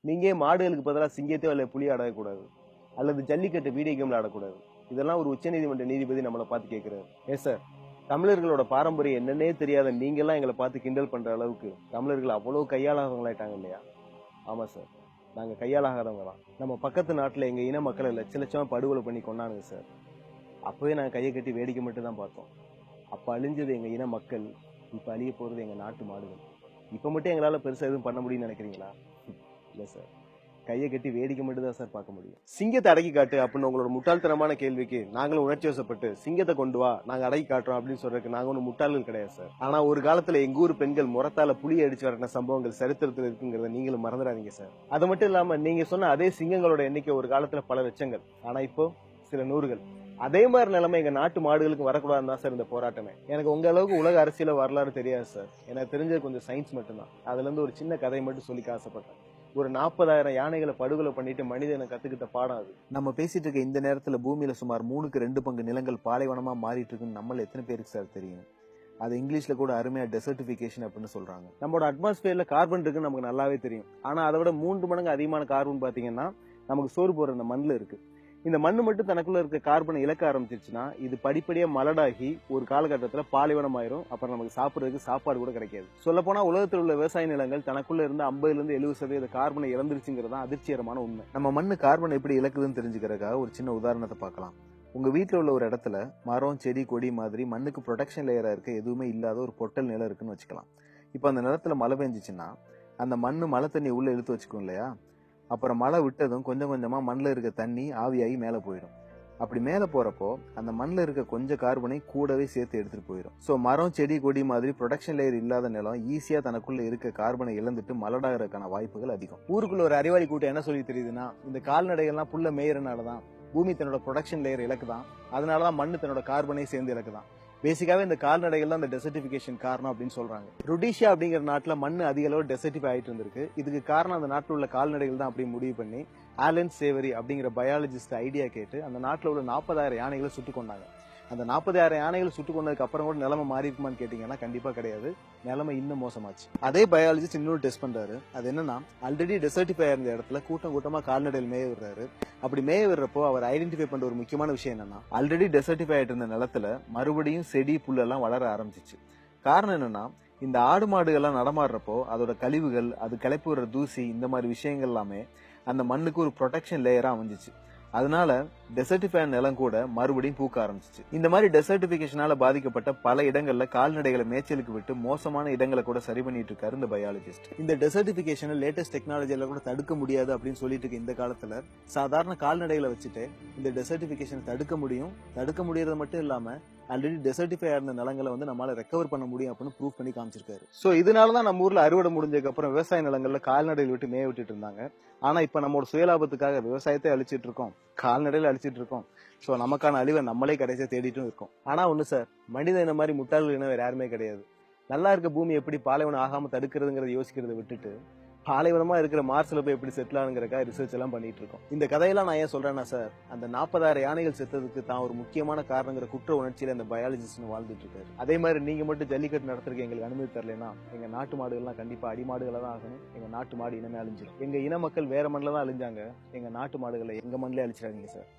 நீங்க மாடுகளுக்கு பதிலாக சிங்கத்தையோ அல்ல புலி ஆடக்கூடாது, அல்லது ஜல்லிக்கட்டு வீடியோ கேம்ல ஆடக்கூடாது. இதெல்லாம் ஒரு உச்சநீதிமன்ற நீதிபதி நம்மளை பார்த்து கேட்கிறாரு. ஏன் சார், தமிழர்களோட பாரம்பரியம் என்னன்னே தெரியாத நீங்க எல்லாம் எங்களை பார்த்து கிண்டல் பண்ற அளவுக்கு தமிழர்கள் அவ்வளவு கையாளாதவங்களாயிட்டாங்க இல்லையா? ஆமா சார், நாங்க கையாளாகாதவங்க தான். நம்ம பக்கத்து நாட்டுல எங்க இன மக்களை லட்ச லட்சமா படுகொலை பண்ணி கொண்டானுங்க சார். அப்பவே நாங்க கையை கட்டி வேடிக்கை மட்டும் தான் பார்த்தோம். அப்ப அழிஞ்சது எங்க இன மக்கள், இப்ப அழிய போறது எங்க நாட்டு மாடுகள். இப்ப மட்டும் எங்களால பெருசா எதுவும் பண்ண முடியும்னு நினைக்கிறீங்களா? இல்ல சார், கையை கட்டி வேடிக்கை மட்டும் தான் சார் பார்க்க முடியும். சிங்கத்தை அடக்கி காட்டு அப்படின்னு உங்களோட முட்டாள்தனமான கேள்விக்கு நாங்களும் உணர்ச்சி வசப்பட்டு சிங்கத்தை கொண்டு வா, நாங்க அடக்கி காட்டுறோம் அப்படின்னு சொல்றதுக்கு நாங்க ஒன்னும் முட்டாள்கள் கிடையாது சார். ஆனா ஒரு காலத்துல எங்க ஊர் பெண்கள் முறத்தால புளியை அடிச்சு வரன சம்பவங்கள் சரித்திரத்தில் இருக்குங்கிறத நீங்களும் மறந்துடாதீங்க சார். அது மட்டும் இல்லாம நீங்க சொன்ன அதே சிங்கங்களோட எண்ணிக்கை ஒரு காலத்துல பல லட்சங்கள், ஆனா இப்போ சில நூறுகள். அதே மாதிரி நிலைமை எங்க நாட்டு மாடுகளுக்கு வரக்கூடாதுன்னு தான் சார் இந்த போராட்டமே. எனக்கு உங்க அளவுக்கு உலக அரசியல வரலாறு தெரியாது சார். எனக்கு தெரிஞ்சது கொஞ்சம் சயின்ஸ் மட்டும்தான். அதுல இருந்து ஒரு சின்ன கதை மட்டும் சொல்லி ஆசைப்பட்டேன். ஒரு 40,000 யானைகளை படுகொலை பண்ணிட்டு மனிதனை கத்துக்கிட்ட பாடம் அது. நம்ம பேசிட்டு இருக்க இந்த நேரத்துல பூமியில சுமார் 3க்கு 2 பங்கு நிலங்கள் பாலைவனமா மாறிட்டு இருக்குன்னு நம்மள எத்தனை பேருக்கு சார் தெரியும்? அது இங்கிலீஷ்ல கூட அருமையா டெசர்டிபிகேஷன் அப்படின்னு சொல்றாங்க. நம்மளோட அட்மாஸ்பியர்ல கார்பன் இருக்குன்னு நமக்கு நல்லாவே தெரியும். ஆனா அதை விட 3 மடங்கு அதிகமான கார்பன் பாத்தீங்கன்னா நமக்கு சோறு போடுற அந்த மண்ணுல இருக்கு. இந்த மண்ணு மட்டும் தனக்குள்ள இருக்க கார்பனை இழக்க ஆரம்பிச்சிருச்சுன்னா இது படிப்படியா மலடாகி ஒரு காலகட்டத்துல பாலைவனம் ஆயிரும். அப்புறம் நமக்கு சாப்பிடுறதுக்கு சாப்பாடு கூட கிடைக்காது. சொல்ல போனா உலகத்தில் உள்ள விவசாய நிலங்கள் தனக்குள்ள இருந்து 50-70% கார்பனை இழந்துருச்சுங்கிறதா அதிர்ச்சிகரமான உண்மை. நம்ம மண்ணு கார்பன் எப்படி இழக்குதுன்னு தெரிஞ்சுக்கிறதுக்காக ஒரு சின்ன உதாரணத்தை பார்க்கலாம். உங்க வீட்டுல உள்ள ஒரு இடத்துல மரம், செடி, கொடி மாதிரி மண்ணுக்கு ப்ரொடெக்ஷன் லேயரா இருக்க எதுவுமே இல்லாத ஒரு பொட்டல் நிலம் இருக்குன்னு வச்சுக்கலாம். இப்ப அந்த நிலத்துல மழை பெஞ்சிச்சுன்னா அந்த மண்ணு மழை தண்ணி உள்ள இழுத்து வச்சுக்கும் இல்லையா? அப்புறம் மழை விட்டதும் கொஞ்சம் கொஞ்சமா மண்ணில் இருக்க தண்ணி ஆவியாகி மேலே போயிடும். அப்படி மேலே போறப்போ அந்த மண்ணில் இருக்க கொஞ்சம் கார்பனை கூடவே சேர்த்து எடுத்துட்டு போயிடும். ஸோ மரம், செடி, கொடி மாதிரி ப்ரொடக்ஷன் லேயர் இல்லாத நிலம் ஈஸியா தனக்குள்ள இருக்க கார்பனை இழந்துட்டு மலடாகிறதுக்கான வாய்ப்புகள் அதிகம். ஊருக்குள்ள ஒரு அறிவாளி கூட்டம் என்ன சொல்லி தெரியுதுன்னா, இந்த கால்நடைகள்லாம் புல்ல மேயறனாலதான் பூமி தன்னோட ப்ரொடக்ஷன் லேயர் இழக்குதான், அதனாலதான் மண்ணு தன்னோட கார்பனை சேர்ந்து இழக்குதான். பேசிக்காவே இந்த கால்நடைகள் தான் இந்த டெசர்டிபிகேஷன் காரணம் அப்படின்னு சொல்றாங்க. ருடிஷியா அப்படிங்கிற நாட்டுல மண்ணு அதிக அளவு டெசர்டிஃபை ஆயிட்டு இருந்திருக்கு. இதுக்கு காரணம் அந்த நாட்டில் உள்ள கால்நடைகள் தான் அப்படின்னு முடிவு பண்ணி ஆலன் சேவரி அப்படிங்கிற பயாலஜிஸ்ட் ஐடியா கேட்டு அந்த நாட்டில் உள்ள 40,000 யானைகளை சுட்டு கொண்டாங்க. அந்த 40,000 யானைகள் சுட்டு கொண்டதுக்கு அப்புறம் கூட நிலைமை மாறி இருக்குமான்னு கேட்டீங்கன்னா கண்டிப்பா கிடையாது. நிலைமை இன்னும் மோசமாச்சு. அதே பயாலஜிஸ்ட் இன்னொரு டெஸ்ட் பண்றாரு. அது என்னன்னா, ஆல்ரெடி டெசர்டிஃபை இருந்த இடத்துல கூட்டம் கூட்டமா கால்நடைகள் மேய விடுறாரு. அப்படி மேய விடுறப்போ அவர் ஐடென்டிஃபை பண்ற ஒரு முக்கியமான விஷயம் என்னன்னா, ஆல்ரெடி டெசர்டிஃபை ஆயிட்டு இருந்த நிலத்துல மறுபடியும் செடி, புல்லெல்லாம் வளர ஆரம்பிச்சிச்சு. காரணம் என்னன்னா, இந்த ஆடு மாடுகள்லாம் நடமாடுறப்போ அதோட கழிவுகள், அது கிளப்பி விடுற தூசி, இந்த மாதிரி விஷயங்கள் எல்லாமே அந்த மண்ணுக்கு ஒரு ப்ரொடெக்ஷன் லேயரா அமைஞ்சிச்சு. அதனால டெசர்டிஃபை நிலம் கூட மறுபடியும் பூக்க ஆரம்பிச்சிச்சு. இந்த மாதிரி டெசர்டிபிகேஷனால பாதிக்கப்பட்ட பல இடங்கள்ல கால்நடைகளை மேய்ச்சலுக்கு விட்டு மோசமான இடங்களை கூட சரி பண்ணிட்டு இருக்காரு இந்த பயாலஜிஸ்ட். இந்த டெசர்டிபிகேஷனை லேட்டஸ்ட் டெக்னாலஜியில கூட தடுக்க முடியாது அப்படின்னு சொல்லிட்டு இருக்க இந்த காலத்துல சாதாரண கால்நடைகளை வச்சுட்டு இந்த டெசர்டிபிகேஷனை தடுக்க முடியும். தடுக்க முடியறது மட்டும் இல்லாம ஆல்ரெடி டெசர்டிஃபை ஆயிருந்த நிலங்களை வந்து நம்மளால ரெக்கவர் பண்ண முடியும் அப்படின்னு ப்ரூவ் பண்ணி காமிச்சிருக்காரு. சோ இதனாலதான் நம்ம ஊர்ல அறுவடை முடிஞ்சதுக்கு அப்புறம் விவசாய நிலங்கள்ல கால்நடைகள் விட்டு மேய விட்டுட்டு இருந்தாங்க. ஆனா இப்ப நம்மளோட சுயலாபத்துக்காக விவசாயத்தை அழிச்சிட்டு இருக்கோம், கால்நடையில அழிச்சிட்டு இருக்கோம். சோ நமக்கான அழிவை நம்மளே கடைசியா தேடிட்டும் இருக்கோம். ஆனா ஒண்ணு சார், மனித இந்த மாதிரி முட்டாள்கள் இனம் வேற யாருமே கிடையாது. நல்லா இருக்க பூமி எப்படி பாலைவனம் ஆகாம தடுக்கிறதுங்கிறத யோசிக்கிறத விட்டுட்டு பாலைவனமா இருக்கிற மார்ஸ்ல போய் எப்படி செட்டில் ஆனுங்கிறக்கா ரிசர்ச் எல்லாம் பண்ணிட்டு இருக்கோம். இந்த கதையெல்லாம் நான் ஏன் சொல்றேன்னா சார், அந்த 40,000 யானைகள் செத்ததுக்கு தான் ஒரு முக்கியமான காரணங்கிற குற்ற உணர்ச்சியில அந்த பயாலஜிஸ்ட் வாழ்ந்துட்டு இருக்காரு. அதே மாதிரி நீங்க மட்டும் ஜல்லிக்கட்டு நடத்துறதுக்கு எங்களுக்கு அனுமதி தரலைன்னா எங்க நாட்டு மாடுகள்லாம் கண்டிப்பா அடிமாடுகளா தான் ஆகணும். எங்க நாட்டு மாடு இனமே அழிஞ்சிடும். எங்க இன மக்கள் வேற மண்ணில தான் அழிஞ்சாங்க. எங்க நாட்டு மாடுகளை எங்க மண்ணிலே அழிச்சிடாதீங்க சார்.